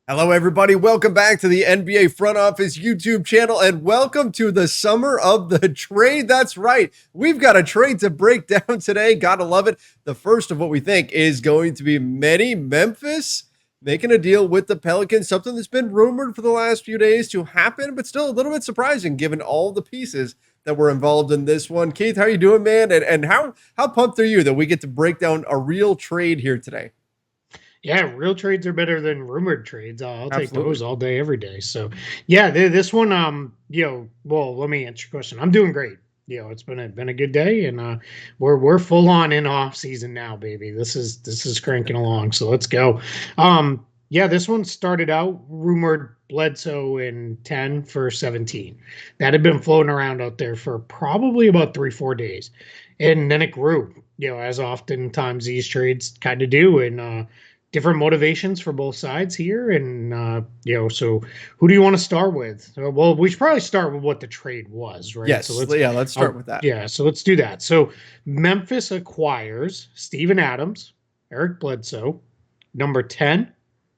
Hello, everybody. Welcome back to the NBA Front Office YouTube channel, and welcome to the summer of the trade. That's right. We've got a trade to break down today. Gotta love it. The first of what we think is going to be Memphis making a deal with the Pelicans, something that's been rumored for the last few days to happen, but still a little bit surprising given all the pieces that were involved in this one. Keith, how you doing, man? And how pumped are you that we get to break down a real trade here today? Yeah, real trades are better than rumored trades. I'll take Absolutely. those all day, every day. So, yeah, this one, well, let me answer your question. I'm doing great. It's been a good day, and we're full on in off season now, baby. This is cranking along. So let's go. Yeah, this one started out rumored Bledsoe in 10 for 17. That had been floating around out there for probably about 3-4 days, and then it grew. As oftentimes these trades kind of do, and different motivations for both sides here. And, so who do you want to start with? Well, we should probably start with what the trade was, right? So Yes. Yeah, let's start with that. yeah, so let's do that. So Memphis acquires Steven Adams, Eric Bledsoe, number 10,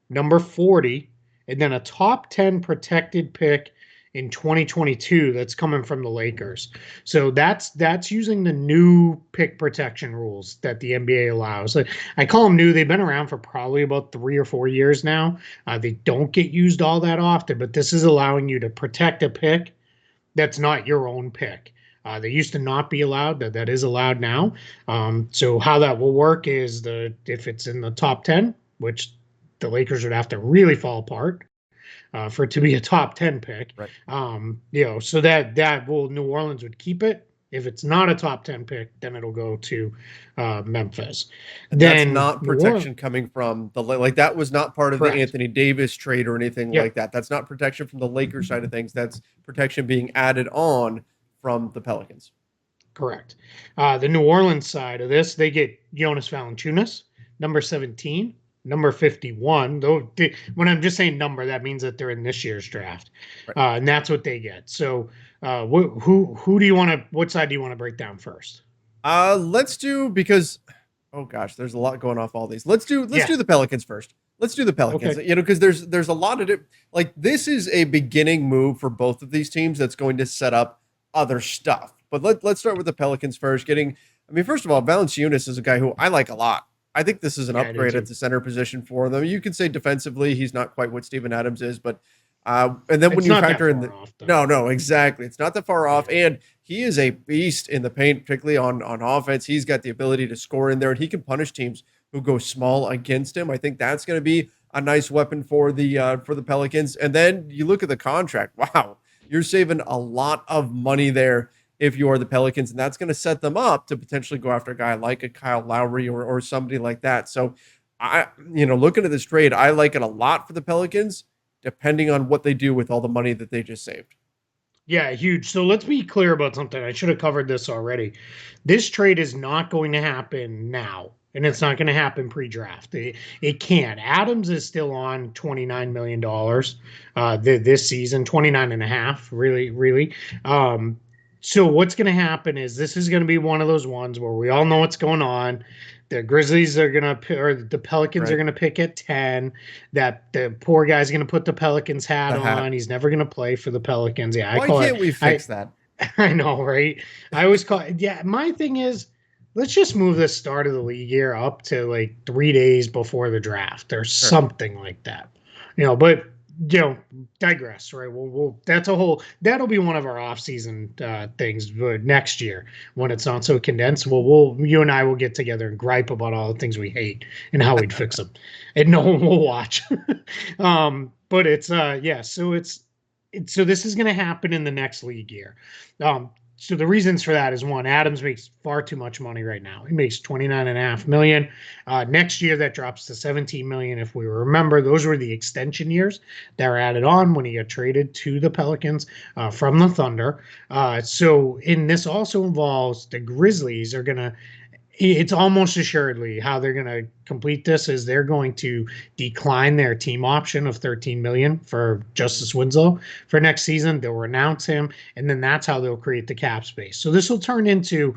number 40, and then a top 10 protected pick in 2022 that's coming from the Lakers. So that's using the new pick protection rules that the NBA allows. I call them new. They've been around for probably about 3 or 4 years now. They don't get used all that often, but this is allowing you to protect a pick that's not your own pick. They used to not be allowed. That is allowed now. So how that will work is if it's in the top 10, which the Lakers would have to really fall apart for it to be a top 10 pick. Right. So that will New Orleans would keep it. If it's not a top 10 pick, then it'll go to Memphis. And that's Then not New Orleans, protection coming from like that was not part of the correct. Anthony Davis trade or anything like Yep, that. That's not protection from the Lakers side of things. That's protection being added on from the Pelicans. correct. The New Orleans side of this, they get Jonas Valanciunas, number 17, number 51. Though when I'm just saying number, that means that they're in this year's draft, Right. and that's what they get. So, who do you want to? What side do you want to break down first? Let's do because oh gosh, there's a lot going off all these. Let's Yeah. do the Pelicans first. Let's do the Pelicans. Okay. Because there's a lot of it. Like this is a beginning move for both of these teams that's going to set up other stuff. But let's start with the Pelicans first. I mean, first of all, Valanciunas is a guy who I like a lot. I think this is an Yeah, I do upgrade at too. the center position for them. You can say defensively, he's not quite what Steven Adams is, but and then when It's you not that factor in far the off, though. no, exactly, it's not that far off, Yeah. and he is a beast in the paint, particularly on offense. He's got the ability to score in there, and he can punish teams who go small against him. I think that's going to be a nice weapon for the Pelicans. And then you look at the contract. Wow, you're saving a lot of money there if you are the Pelicans, and that's going to set them up to potentially go after a guy like a Kyle Lowry or somebody like that. So looking at this trade, I like it a lot for the Pelicans, depending on what they do with all the money that they just saved. Yeah, huge. So let's be clear about something. I should have covered this already. This trade is not going to happen now, and Right. it's not going to happen pre-draft. It can't. Adams is still on $29 million this season, 29 and a half, really, really. So what's going to happen is this is going to be one of those ones where we all know what's going on. The Grizzlies are going to, or the Pelicans are Right. going to pick at 10. That the poor guy's going to put the Pelicans hat The hat. on. He's never going to play for the Pelicans. Yeah, I Why call it. can't we I fix that? I know, right? I always call it. Yeah, my thing is, let's just move the start of the league year up to like 3 days before the draft or Sure. something like that. But digress, right? That'll be one of our off-season things next year when it's not so condensed. You and I will get together and gripe about all the things we hate and how we'd fix them, and no one will watch. But it's yeah, so this is going to happen in the next league year. So the reasons for that is, one, Adams makes far too much money right now. He makes 29.5 million. Next year that drops to 17 million. If we remember, those were the extension years that were added on when he got traded to the Pelicans from the Thunder. And this also involves the Grizzlies are going to, it's almost assuredly how they're going to complete this is they're going to decline their team option of 13 million for Justice Winslow for next season. They'll renounce him, and then that's how they'll create the cap space. So this will turn into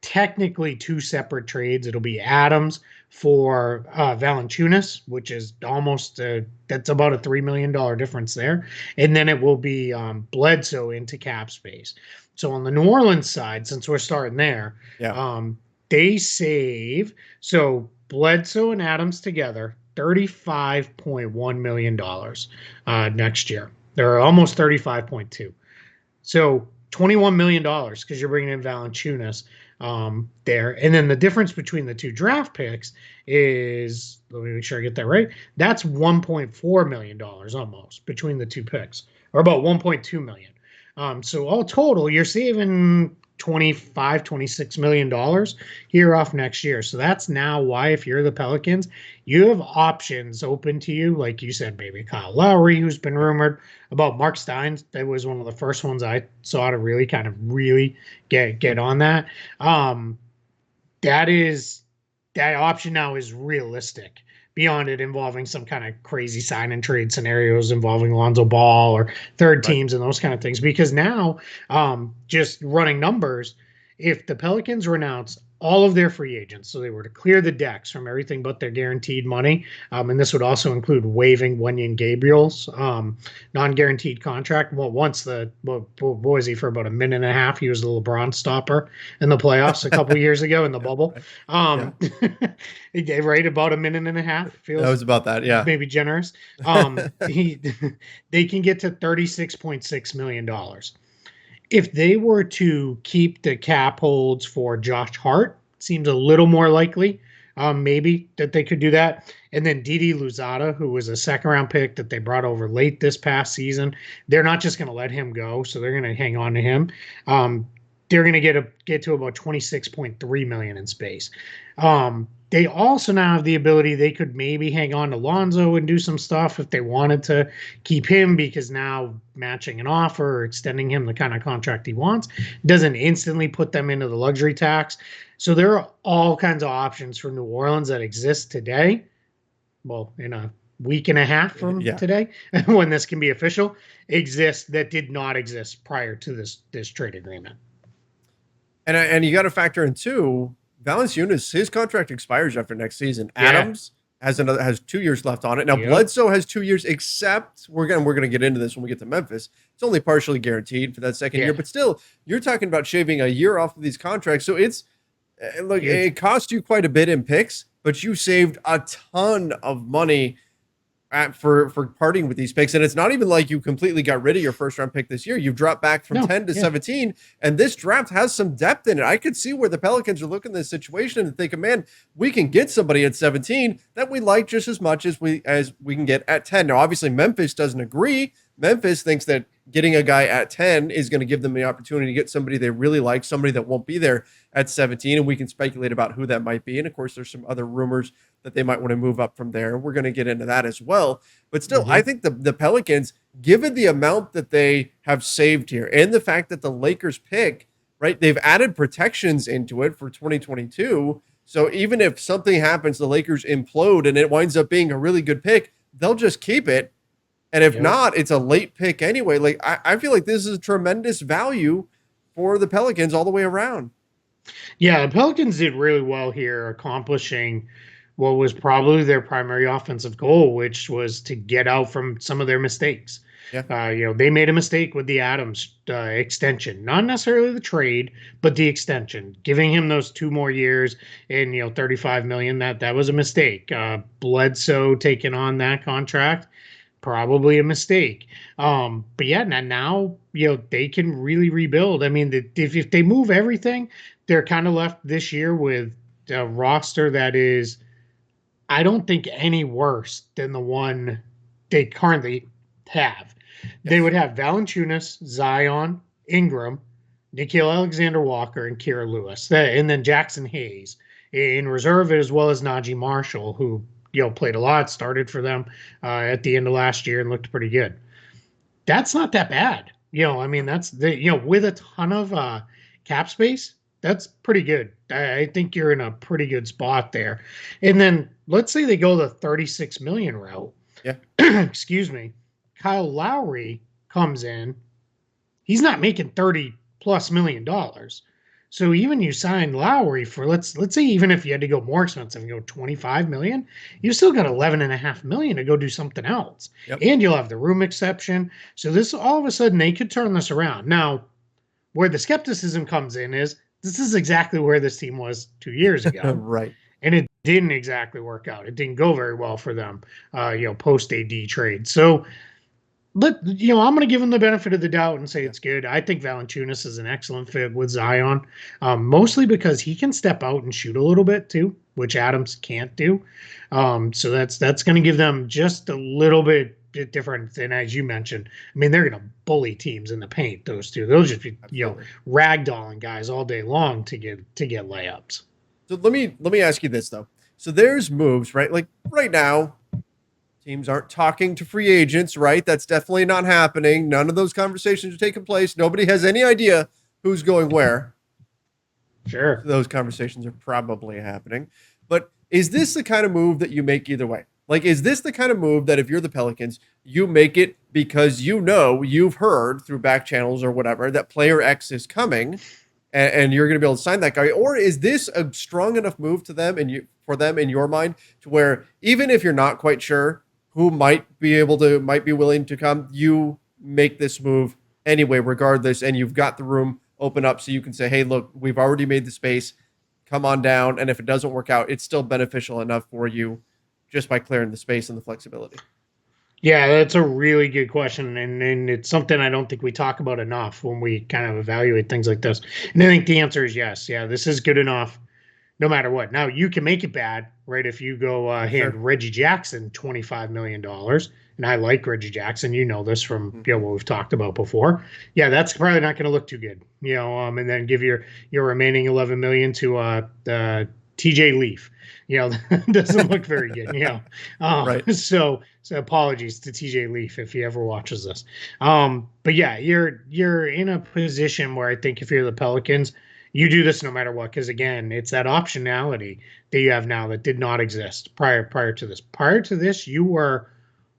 technically two separate trades. It'll be Adams for Valanciunas, which is almost that's about a $3 million difference there, and then it will be Bledsoe into cap space. So on the New Orleans side, since we're starting there, Yeah. they save so Bledsoe and Adams together $35.1 million next year. They're almost 35.2. So $21 million because you're bringing in Valanciunas there. And then the difference between the two draft picks is, let me make sure I get that right. That's $1.4 million almost between the two picks, or about 1.2 million. So all total, you're saving 25, $26 million here off next year. So that's now why, if you're the Pelicans, you have options open to you. Like you said, maybe Kyle Lowry, who's been rumored about. Mark Stein, that was one of the first ones I saw to really kind of really get on that. That option now is realistic beyond it involving some kind of crazy sign and trade scenarios involving Lonzo Ball or third Right. teams and those kind of things. Because now, just running numbers, if the Pelicans renounce all of their free agents, so they were to clear the decks from everything but their guaranteed money, and this would also include waiving Wenyen Gabriel's non-guaranteed contract. Well, once what was he for about a minute and a half? He was the LeBron stopper in the playoffs a couple years ago in the bubble. Yeah. He gave right about a minute and a half. That Feels was about that. Yeah. maybe generous. They can get to $36.6 million. If they were to keep the cap holds for Josh Hart, seems a little more likely, maybe that they could do that. And then Didi Louzada, who was a second round pick that they brought over late this past season, they're not just going to let him go, so they're going to hang on to him. They're going to get to about 26.3 million in space. They also now have the ability, they could maybe hang on to Lonzo and do some stuff if they wanted to keep him, because now matching an offer or extending him the kind of contract he wants doesn't instantly put them into the luxury tax. So there are all kinds of options for New Orleans that exist today. Well, in a week and a half from today, when this can be official, exist that did not exist prior to this trade agreement. And you got to factor in too, Valanciunas, his contract expires after next season. Adams has 2 years left on it. Now Bledsoe has 2 years, except we're gonna get into this when we get to Memphis. It's only partially guaranteed for that second year, but still, you're talking about shaving a year off of these contracts. So it's look, it cost you quite a bit in picks, but you saved a ton of money for parting with these picks. And it's not even like you completely got rid of your first round pick this year. You've dropped back from 10 to 17, and this draft has some depth in it. I could see where the Pelicans are looking at this situation and thinking, man, we can get somebody at 17 that we like just as much as we can get at 10. Now, obviously, Memphis doesn't agree. Memphis thinks that getting a guy at 10 is going to give them the opportunity to get somebody they really like, somebody that won't be there at 17, and we can speculate about who that might be. And of course, there's some other rumors that they might want to move up from there. We're going to get into that as well. But still, I think the Pelicans, given the amount that they have saved here and the fact that the Lakers pick, right, they've added protections into it for 2022. So even if something happens, the Lakers implode and it winds up being a really good pick, they'll just keep it. And if not, it's a late pick anyway. Like I feel like this is a tremendous value for the Pelicans all the way around. Yeah, the Pelicans did really well here, accomplishing what was probably their primary offensive goal, which was to get out from some of their mistakes. Yeah. They made a mistake with the Adams extension, not necessarily the trade, but the extension, giving him those 2 more years and $35 million. That was a mistake. Bledsoe taking on that contract, probably a mistake. But yeah, now they can really rebuild. I mean, if they move everything, they're kind of left this year with a roster that is, I don't think, any worse than the one they currently have. Yes. They would have Valanciunas, Zion, Ingram, Nickeil Alexander-Walker, and Kira Lewis, and then Jackson Hayes in reserve, as well as Najee Marshall, who played a lot, started for them at the end of last year and looked pretty good. That's not that bad. I mean, that's with a ton of cap space, that's pretty good. I think you're in a pretty good spot there. And then let's say they go the 36 million route. Yeah. Excuse me. Kyle Lowry comes in. He's not making $30+ million. So even you signed Lowry for let's say even if you had to go more expensive and go 25 million, you still got 11.5 million to go do something else. Yep. And you'll have the room exception. So this all of a sudden they could turn this around. Now, where the skepticism comes in is this is exactly where this team was 2 years ago. Right. And it didn't exactly work out. It didn't go very well for them, post AD trade. So I'm going to give him the benefit of the doubt and say it's good. I think Valanciunas is an excellent fit with Zion, mostly because he can step out and shoot a little bit too, which Adams can't do. So that's going to give them just a little bit different than, as you mentioned. I mean, they're going to bully teams in the paint. Those two, they'll just be ragdolling guys all day long to get layups. So let me ask you this though. So there's moves, right? Like right now, teams aren't talking to free agents, right? That's definitely not happening. None of those conversations are taking place. Nobody has any idea who's going where. Sure. Those conversations are probably happening. But is this the kind of move that you make either way? Like, is this the kind of move that if you're the Pelicans, you make it because you've heard through back channels or whatever that player X is coming and you're going to be able to sign that guy? Or is this a strong enough move to them and for them in your mind to where even if you're not quite sure who might be willing to come, you make this move anyway, regardless, and you've got the room open up so you can say, hey, look, we've already made the space, come on down, and if it doesn't work out, it's still beneficial enough for you just by clearing the space and the flexibility? Yeah, that's a really good question, and it's something I don't think we talk about enough when we kind of evaluate things like this. And I think the answer is yes. Yeah, this is good enough no matter what. Now, you can make it bad, right? If you go hand Reggie Jackson $25 million, and I like Reggie Jackson, you know this from what we've talked about before. Yeah, that's probably not going to look too good, and then give your remaining $11 million to TJ Leaf. Doesn't look very good, Right. So apologies to TJ Leaf if he ever watches this. But yeah, you're in a position where I think if you're the Pelicans, you do this no matter what, because again, it's that optionality that you have now that did not exist prior to this. Prior to this, you were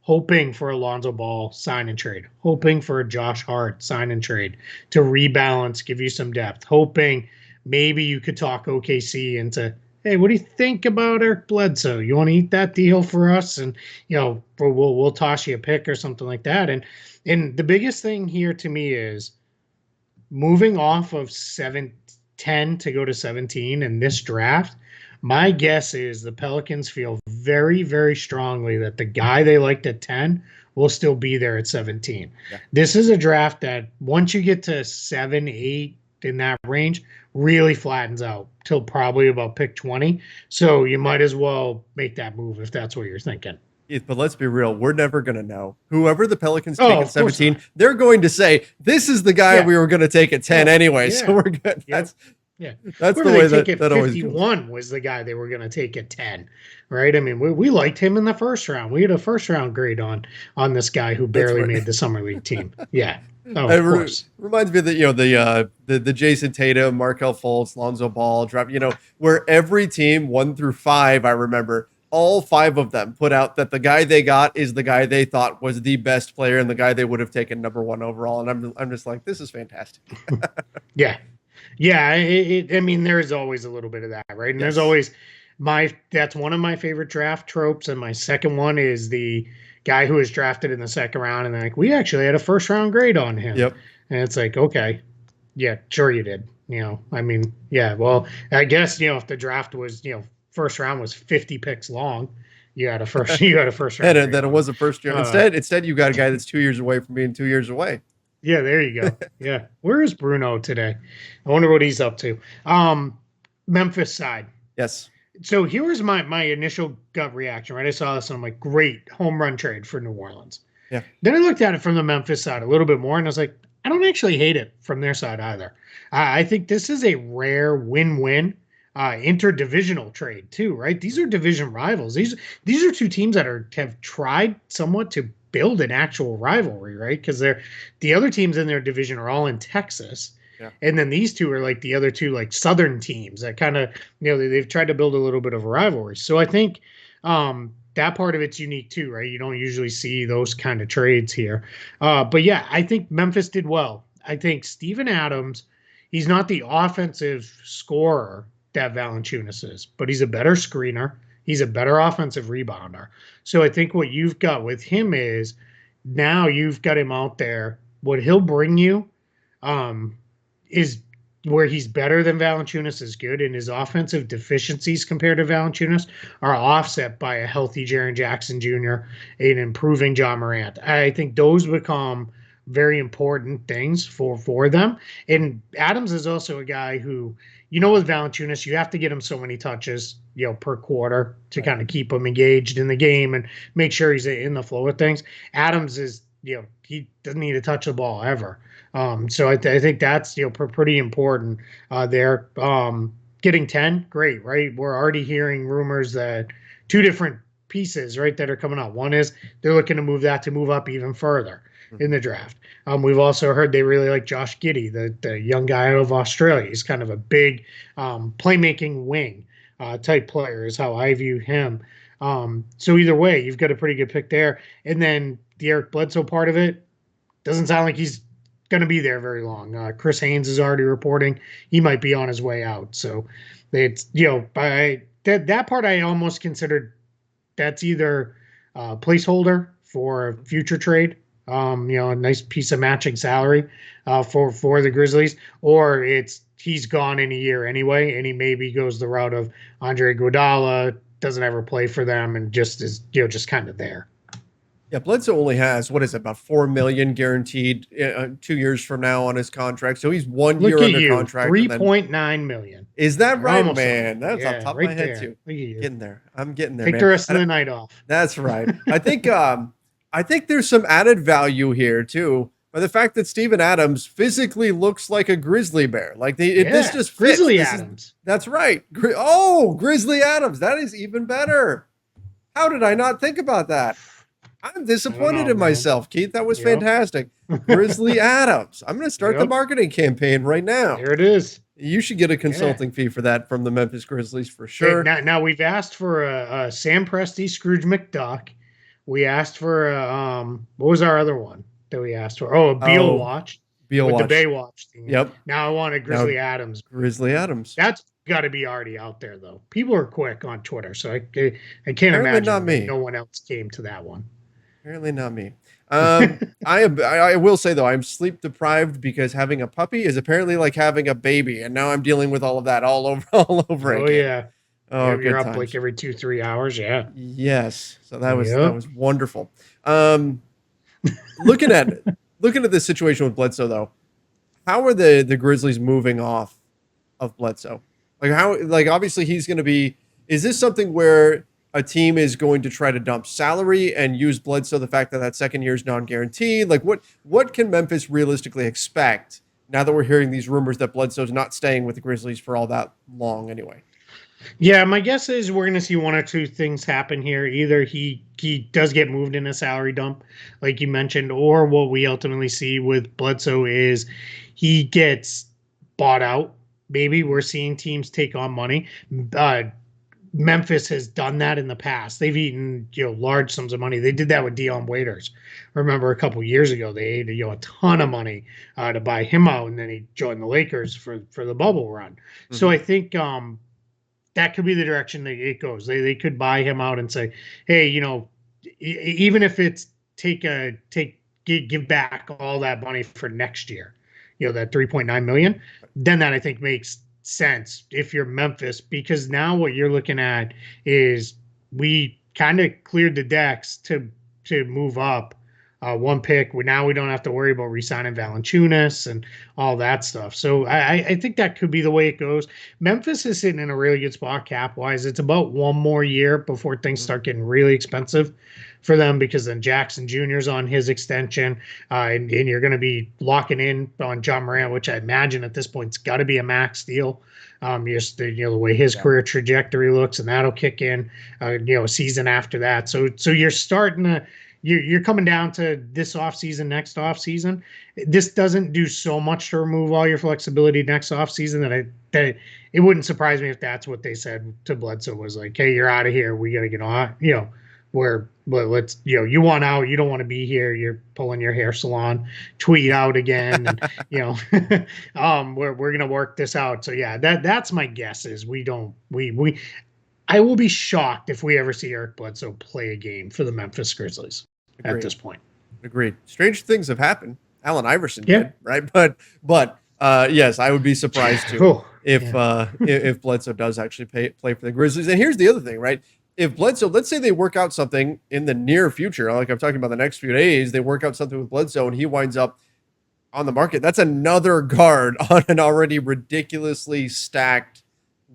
hoping for Alonzo Ball sign and trade, hoping for a Josh Hart sign and trade to rebalance, give you some depth, hoping maybe you could talk OKC into, hey, what do you think about Eric Bledsoe? You want to eat that deal for us? And we'll toss you a pick or something like that. And the biggest thing here to me is moving off of 10 to go to 17 in this draft. My guess is the Pelicans feel very, very strongly that the guy they liked at 10 will still be there at 17. Yeah. This is a draft that once you get to 7, 8 in that range, really flattens out till probably about pick 20. So you might as well make that move if that's what you're thinking. But let's be real. We're never going to know. Whoever the Pelicans take at 17, they're going to say, this is the guy we were going to take at 10 anyway. So we're good. That's the way that always 51 goes. Was the guy they were going to take at 10, right? I mean, we liked him in the first round. We had a first round grade on this guy who barely made the summer league team. Yeah. Oh, of course. Reminds me that, the Jason Tatum, Markelle Fultz, Lonzo Ball draft, where every team 1 through 5, I remember, all 5 of them put out that the guy they got is the guy they thought was the best player and the guy they would have taken number 1 overall. And I'm just like, this is fantastic. Yeah. Yeah. I mean, there's always a little bit of that, right? And there's always that's one of my favorite draft tropes. And my second one is the guy who was drafted in the second round. And like, we actually had a first round grade on him. Yep. And it's like, okay, yeah, sure you did. I mean, yeah, well, I guess, if the draft was, first round was 50 picks long, you had a first round. And then it was a first round. Instead, you got a guy that's 2 years away from being 2 years away. Yeah, there you go. Yeah. Where is Bruno today? I wonder what he's up to. Memphis side. Yes. So here was my initial gut reaction, right? I saw this and I'm like, great home run trade for New Orleans. Yeah. Then I looked at it from the Memphis side a little bit more and I was like, I don't actually hate it from their side either. I think this is a rare win-win interdivisional trade too, right? These are division rivals. These are two teams that have tried somewhat to build an actual rivalry, right? Because the other teams in their division are all in Texas. Yeah. And then these two are like the other two like southern teams that kind of, they've tried to build a little bit of a rivalry. So I think that part of it's unique too, right? You don't usually see those kind of trades here. But yeah, I think Memphis did well. I think Steven Adams He's not the offensive scorer that Valanciunas is, but he's a better screener. He's a better offensive rebounder. So I think what you've got with him is now you've got him out there. What he'll bring you um, is where he's better than Valanciunas is good, and his offensive deficiencies compared to Valanciunas are offset by a healthy Jaren Jackson Jr. and improving John Morant. I think those become very important things for them. And Adams is also a guy who, with Valanciunas, you have to get him so many touches, per quarter to kind of keep him engaged in the game and make sure he's in the flow of things. Adams is, he doesn't need to touch the ball ever. So I think that's pretty important there. Getting 10, great, right? We're already hearing rumors that two different pieces, right, that are coming out. One is they're looking to move up even further in the draft. We've also heard they really like Josh Giddey, the young guy out of Australia. He's kind of a big playmaking wing type player is how I view him. So either way, you've got a pretty good pick there. And then the Eric Bledsoe part of it doesn't sound like he's going to be there very long. Chris Haynes is already reporting he might be on his way out. So it's, that part I almost considered that's either a placeholder for a future trade, a nice piece of matching salary for the Grizzlies, or he's gone in a year anyway, and he maybe goes the route of Andre Iguodala, doesn't ever play for them, and just is just kind of there. Yeah, Bledsoe only has, what is it, about $4 million guaranteed 2 years from now on his contract. So he's 1 year under contract. $3.9 million. Is that right, man? That's on top right of my head there. too. Getting there. I'm getting there. Take man. the rest of the night off. That's right. I think there's some added value here too, by the fact that Steven Adams physically looks like a grizzly bear. Like this just fits. Grizzly Adams. That's right. Grizzly Adams. That is even better. How did I not think about that? I'm disappointed in myself, Keith. That was fantastic. Grizzly Adams. I'm going to start the marketing campaign right now. There it is. You should get a consulting fee for that from the Memphis Grizzlies for sure. Okay, now we've asked for a Sam Presti, Scrooge McDuck. We asked for what was our other one that we asked for? Oh, a Beal watch. Beal watch. The Baywatch thing. Yep. Now I want a Grizzly Adams. Grizzly Adams. That's got to be already out there though. People are quick on Twitter, so I can't imagine no one else came to that one. Apparently not me. I will say though, I'm sleep deprived because having a puppy is apparently like having a baby, and now I'm dealing with all of that all over again. Yeah. Oh, you're up like every 2-3 hours. Yeah. Yes. So that was wonderful. Looking at this situation with Bledsoe though, how are the Grizzlies moving off of Bledsoe? Obviously he's going to be. Is this something where a team is going to try to dump salary and use Bledsoe, the fact that second year is non-guaranteed? Like what can Memphis realistically expect now that we're hearing these rumors that Bledsoe's not staying with the Grizzlies for all that long anyway? Yeah, my guess is we're going to see one or two things happen here. Either he does get moved in a salary dump, like you mentioned, or what we ultimately see with Bledsoe is he gets bought out. Maybe we're seeing teams take on money. Memphis has done that in the past. They've eaten large sums of money. They did that with Dion Waiters. Remember a couple years ago, they ate a ton of money to buy him out, and then he joined the Lakers for the bubble run. Mm-hmm. So I think that could be the direction that it goes. They could buy him out and say, hey, even if it's give back all that money for next year, that $3.9 million, then that I think makes sense if you're Memphis, because now what you're looking at is we kind of cleared the decks to move up one pick. Now we don't have to worry about re-signing Valanciunas and all that stuff. So I think that could be the way it goes. Memphis is sitting in a really good spot cap-wise. It's about one more year before things start getting really expensive for them, because then Jackson Jr.'s on his extension, and you're going to be locking in on John Morant, which I imagine at this point it's got to be a max deal. Just the way his career trajectory looks, and that'll kick in, a season after that. So you're starting to. You're coming down to this offseason, next offseason. This doesn't do so much to remove all your flexibility next offseason that it wouldn't surprise me if that's what they said to Bledsoe was like, hey, you're out of here. We got to get on, where but let's, you want out, you don't want to be here, you're pulling your hair salon tweet out again, and we're gonna work this out. So yeah, that's my guess is we I will be shocked if we ever see Eric Bledsoe play a game for the Memphis Grizzlies at this point. Agreed. Strange things have happened. Allen Iverson Yeah. did, right? But yes, I would be surprised too if Bledsoe does actually play for the Grizzlies. And here's the other thing, right? If Bledsoe, let's say they work out something in the near future, like I'm talking about the next few days, they work out something with Bledsoe and he winds up on the market. That's another guard on an already ridiculously stacked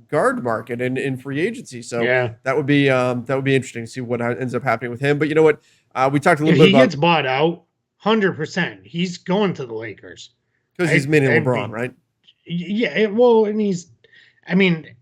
guard market in free agency. So that would be interesting to see what ends up happening with him. But you know what? We talked a little bit about. He gets bought out, 100%. He's going to the Lakers because he's mini LeBron, right? Yeah. Well, and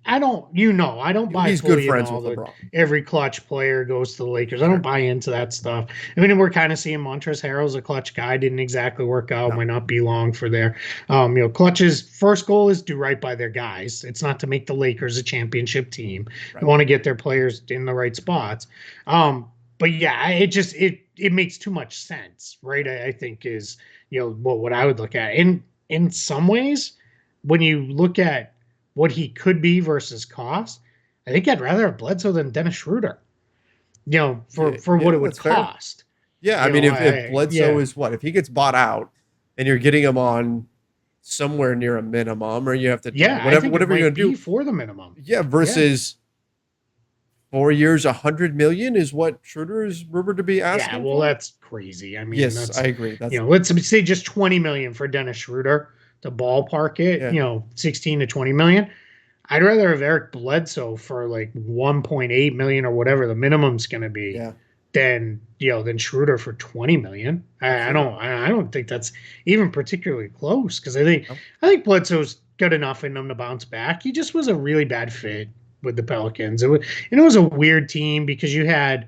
I don't buy. He's good friends with LeBron. Every clutch player goes to the Lakers. I don't buy into that stuff. We're kind of seeing Montrezl Harrell's a clutch guy. Didn't exactly work out. No. Might not be long for there. Clutch's first goal is do right by their guys. It's not to make the Lakers a championship team. Right. They want to get their players in the right spots. But yeah, it makes too much sense, right? I think is what I would look at. In some ways, when you look at what he could be versus cost, I think I'd rather have Bledsoe than Dennis Schroeder, for what it would cost. Fair. Yeah, if Bledsoe is if he gets bought out and you're getting him on somewhere near a minimum, or you have to whatever you're going to do for the minimum. Yeah, versus 4 years, $100 million is what Schroeder is rumored to be asking. Yeah, well, that's crazy. Yes, I agree. That's let's say just $20 million for Dennis Schroeder to ballpark it. 16 to 20 million. I'd rather have Eric Bledsoe for like 1.8 million or whatever the minimum's going to be than Schroeder for 20 million. I don't think that's even particularly close, because I think Bledsoe's got enough in him to bounce back. He just was a really bad fit with the Pelicans. It was a weird team because you had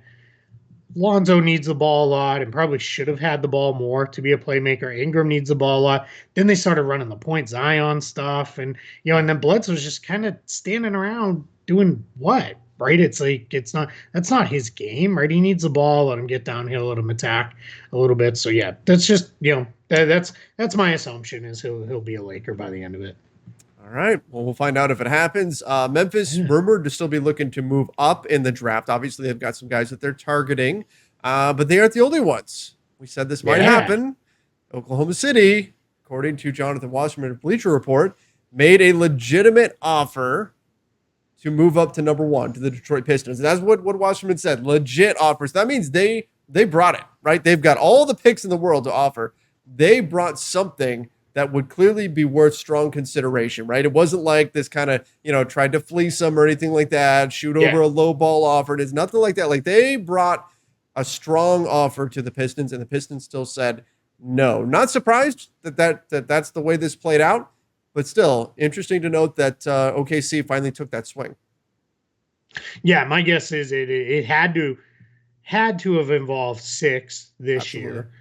Lonzo needs the ball a lot and probably should have had the ball more to be a playmaker. Ingram needs the ball a lot. Then they started running the point Zion stuff, and and then Bledsoe's just kind of standing around doing what, right? It's like that's not his game, right? He needs the ball, let him get downhill, let him attack a little bit. So yeah, that's just that's my assumption is he'll be a Laker by the end of it. All right. Well, we'll find out if it happens. Memphis rumored to still be looking to move up in the draft. Obviously, they've got some guys that they're targeting, but they aren't the only ones. We said this might happen. Oklahoma City, according to Jonathan Wasserman of Bleacher Report, made a legitimate offer to move up to number 1 to the Detroit Pistons. And that's what Wasserman said. Legit offers. That means they brought it, right? They've got all the picks in the world to offer. They brought something that would clearly be worth strong consideration, right? It wasn't like this kind of, tried to fleece them or anything like that, shoot over a low ball offer. It's nothing like that. Like, they brought a strong offer to the Pistons, and the Pistons still said no. Not surprised that's the way this played out, but still interesting to note that OKC finally took that swing. Yeah, my guess is it had to have involved 6 this year.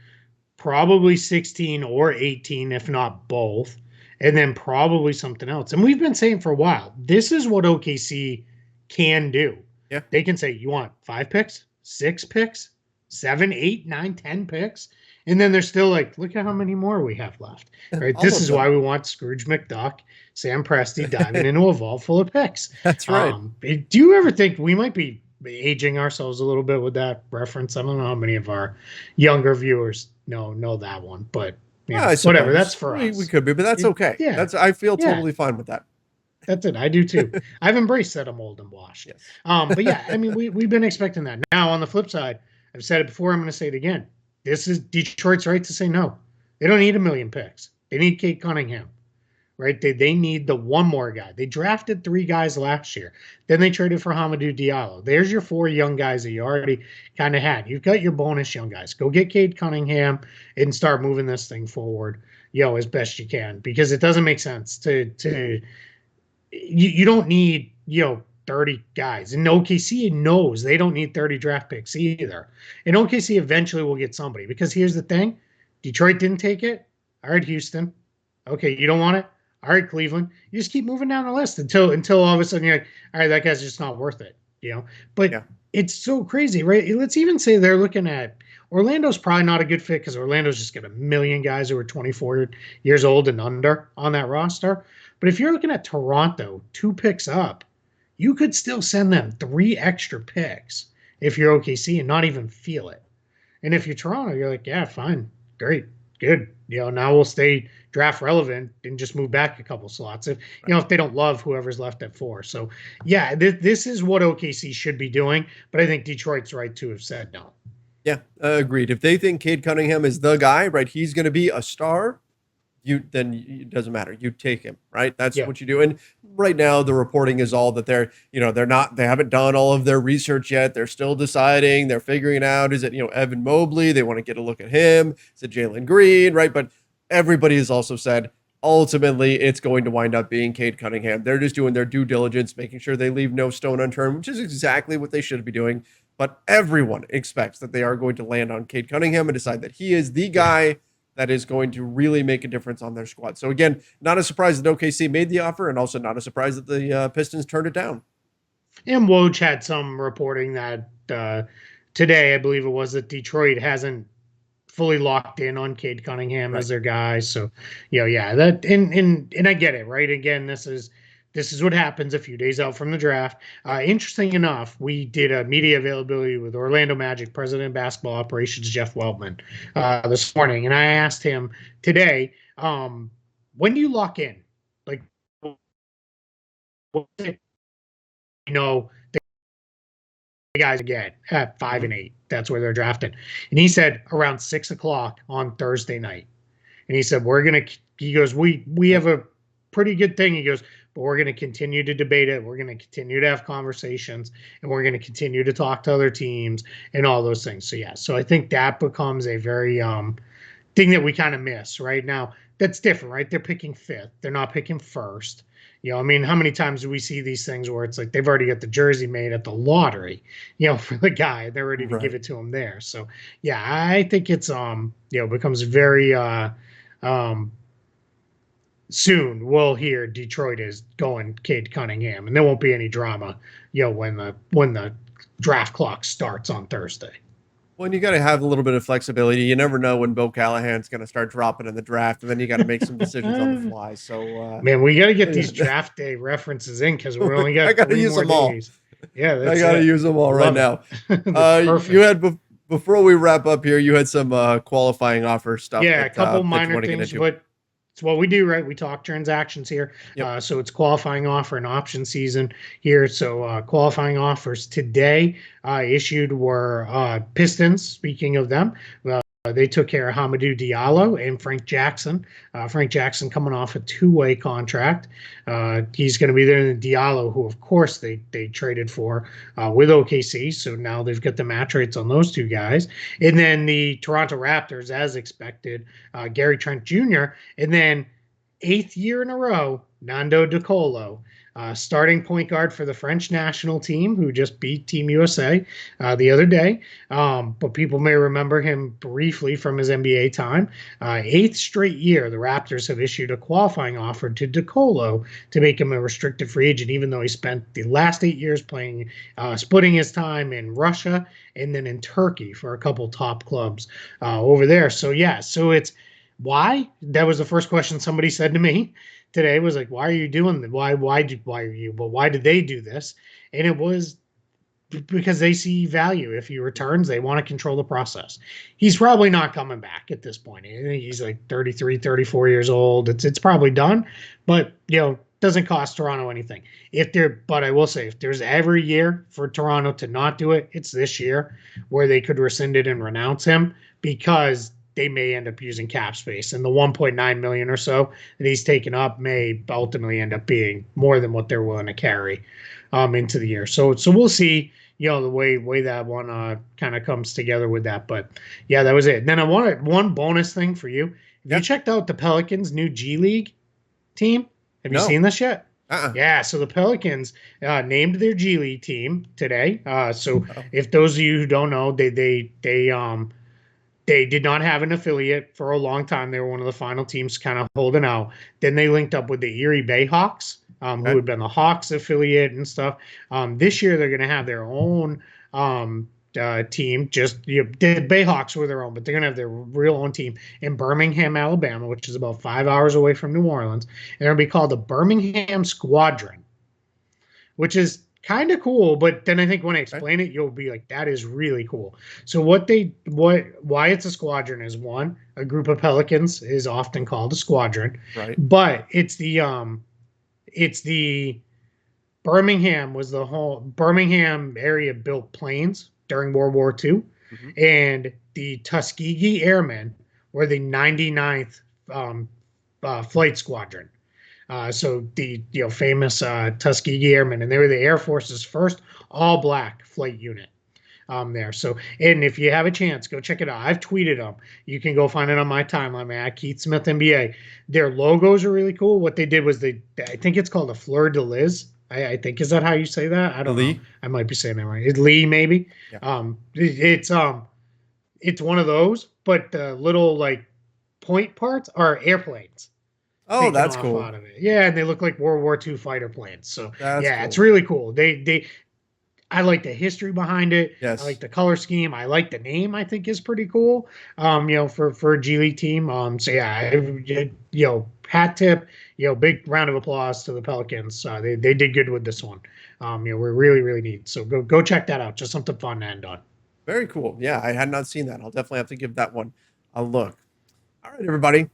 Probably 16 or 18, if not both, and then probably something else. And we've been saying for a while, this is what OKC can do. Yeah. They can say, you want 5 picks, 6 picks, 7, 8, 9, 10 picks. And then they're still like, look at how many more we have left. Right? This is why we want Scrooge McDuck, Sam Presti diving into a vault full of picks. That's right. Do you ever think we might be aging ourselves a little bit with that reference? I don't know how many of our younger viewers know that one, but whatever. That's for us. We could be, but that's okay. Yeah, I feel totally fine with that. That's it. I do too. I've embraced that I'm old and washed. Yes. But yeah, we've been expecting that. Now, on the flip side, I've said it before, I'm going to say it again. This is Detroit's right to say no. They don't need 1 million picks. They need Cade Cunningham. Right? They need the one more guy. They drafted 3 guys last year. Then they traded for Hamidou Diallo. There's your 4 young guys that you already kind of had. You've got your bonus young guys. Go get Cade Cunningham and start moving this thing forward, as best you can, because it doesn't make sense to you don't need, 30 guys. And OKC knows they don't need 30 draft picks either. And OKC eventually will get somebody, because here's the thing. Detroit didn't take it. All right, Houston. Okay, you don't want it? All right, Cleveland. You just keep moving down the list until all of a sudden you're like, all right, that guy's just not worth it, But it's so crazy, right? Let's even say they're looking at Orlando's probably not a good fit because Orlando's just got a million guys who are 24 years old and under on that roster. But if you're looking at Toronto, 2 picks up, you could still send them 3 extra picks if you're OKC and not even feel it. And if you're Toronto, you're like, yeah, fine, great, good. Now we'll stay draft relevant and just move back a couple slots if they don't love whoever's left at 4. So yeah, this is what OKC should be doing. But I think Detroit's right to have said no. Yeah, agreed. If they think Cade Cunningham is the guy, right, he's going to be a star. Then it doesn't matter. You take him, right? That's Yeah. what you do. And right now, the reporting is all that they haven't done all of their research yet. They're still deciding. They're figuring it out. Is it Evan Mobley? They want to get a look at him. Is it Jalen Green? Right? But everybody has also said ultimately it's going to wind up being Cade Cunningham. They're just doing their due diligence, making sure they leave no stone unturned, which is exactly what they should be doing. But everyone expects that they are going to land on Cade Cunningham and decide that he is the guy that is going to really make a difference on their squad. So again, not a surprise that OKC made the offer, and also not a surprise that the Pistons turned it down. And Woj had some reporting that today, I believe it was, that Detroit hasn't fully locked in on Cade Cunningham as their guy. So, that and I get it, right? Again, this is what happens a few days out from the draft. Interesting enough, we did a media availability with Orlando Magic President of Basketball Operations Jeff Weltman this morning, and I asked him today, when do you lock in? Like, the guys get at 5 and 8. That's where they're drafted. And he said around 6:00 on Thursday night. And he said, he goes, we have a pretty good thing. He goes, but we're going to continue to debate it. We're going to continue to have conversations, and we're going to continue to talk to other teams and all those things. So, yeah, so I think that becomes a very thing that we kind of miss right now. That's different, right? They're picking 5th. They're not picking 1st. I mean, how many times do we see these things where it's like they've already got the jersey made at the lottery, for the guy. They're ready to give it to him there. So, yeah, I think it's, becomes very soon we'll hear Detroit is going Cade Cunningham, and there won't be any drama, when the draft clock starts on Thursday. Well, and you got to have a little bit of flexibility. You never know when Bill Callahan's going to start dropping in the draft, and then you got to make some decisions on the fly. So, man, we got to get these draft day references in because we only got I got to use them all. Yeah, I got to use them all right now. You had before we wrap up here, you had some qualifying offer stuff. Yeah, a couple minor things, but it's what we do, right? We talk transactions here. Yep. So it's qualifying offer and option season here. So qualifying offers today issued were Pistons. Speaking of them, they took care of Hamidou Diallo and Frank Jackson. Frank Jackson coming off a 2-way contract. He's going to be there. And Diallo, who of course they traded for with OKC. So now they've got the match rates on those 2 guys. And then the Toronto Raptors, as expected, Gary Trent Jr. And then 8th year in a row, Nando De Colo. Starting point guard for the French national team, who just beat Team USA the other day. But people may remember him briefly from his NBA time. 8th straight year, the Raptors have issued a qualifying offer to De Colo to make him a restricted free agent, even though he spent the last 8 years playing, splitting his time in Russia and then in Turkey for a couple top clubs over there. So, yeah, so it's why? That was the first question somebody said to me today, was like, why are you doing that? Why did they do this? And it was because they see value. If he returns, they want to control the process. He's probably not coming back at this point. He's like 33, 34 years old. It's probably done, but doesn't cost Toronto anything. But I will say, if there's every year for Toronto to not do it, it's this year where they could rescind it and renounce him, because they may end up using cap space, and the 1.9 million or so that he's taken up may ultimately end up being more than what they're willing to carry into the year. So we'll see, the way that one kind of comes together with that. But yeah, that was it. Then I wanted one bonus thing for you. Have you checked out the Pelicans' new G League team? Have you seen this yet? Yeah, so the Pelicans named their G League team today. If those of you who don't know, they did not have an affiliate for a long time. They were one of the final teams kind of holding out. Then they linked up with the Erie Bayhawks, who had been the Hawks affiliate and stuff. This year, they're going to have their own team. Just the Bayhawks were their own, but they're gonna have their real own team in Birmingham, Alabama, which is about 5 hours away from New Orleans. And they're gonna be called the Birmingham Squadron, which is kind of cool. But then I think when I explain it, you'll be like, that is really cool. So why it's a squadron is, one, a group of Pelicans is often called a squadron, Right. but it's the Birmingham was the whole Birmingham area built planes during World War II, and the Tuskegee Airmen were the 99th Flight Squadron. So the famous Tuskegee Airmen, and they were the Air Force's first all-black flight unit there. So, and if you have a chance, go check it out. I've tweeted them. You can go find it on my timeline, man. Keith Smith NBA. Their logos are really cool. What they did was I think it's called a fleur de lis. I think, is that how you say that? I don't know. I might be saying that right. It's Lee, maybe. Yeah. It's one of those, but the little like point parts are airplanes. Oh, that's cool. Out of it. Yeah, and they look like World War II fighter planes. So that's cool. It's really cool. I like the history behind it. Yes. I like the color scheme. I like the name. I think is pretty cool. For a G League team. So yeah, hat tip. Big round of applause to the Pelicans. They did good with this one. We're really, really neat. So go check that out. Just something fun to end on. Very cool. Yeah, I had not seen that. I'll definitely have to give that one a look. All right, everybody.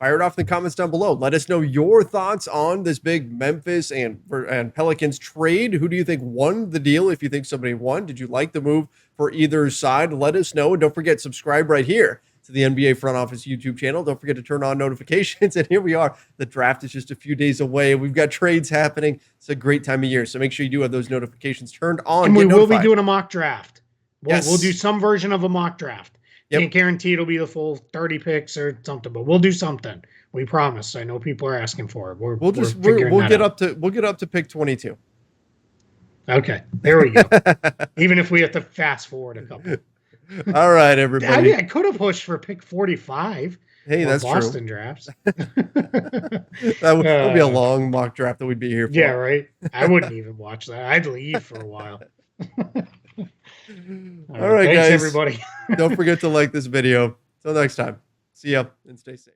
Fire it off in the comments down below. Let us know your thoughts on this big Memphis and Pelicans trade. Who do you think won the deal? If you think somebody won, did you like the move for either side? Let us know. And don't forget, subscribe right here to the NBA Front Office YouTube channel. Don't forget to turn on notifications. And here we are. The draft is just a few days away. We've got trades happening. It's a great time of year. So make sure you do have those notifications turned on. And we will be doing a mock draft. Yes. We'll do some version of a mock draft. Can't guarantee it'll be the full 30 picks or something, but we'll do something. We promise. I know people are asking for it. We'll get up to pick 22. Okay, there we go. Even if we have to fast forward a couple. All right, everybody. I could have pushed for pick 45. Hey, that's Boston true. Drafts. that would be a long mock draft that we'd be here for. Yeah, right. I wouldn't even watch that. I'd leave for a while. All right, thanks, guys. Everybody. Don't forget to like this video. Till next time. See ya and stay safe.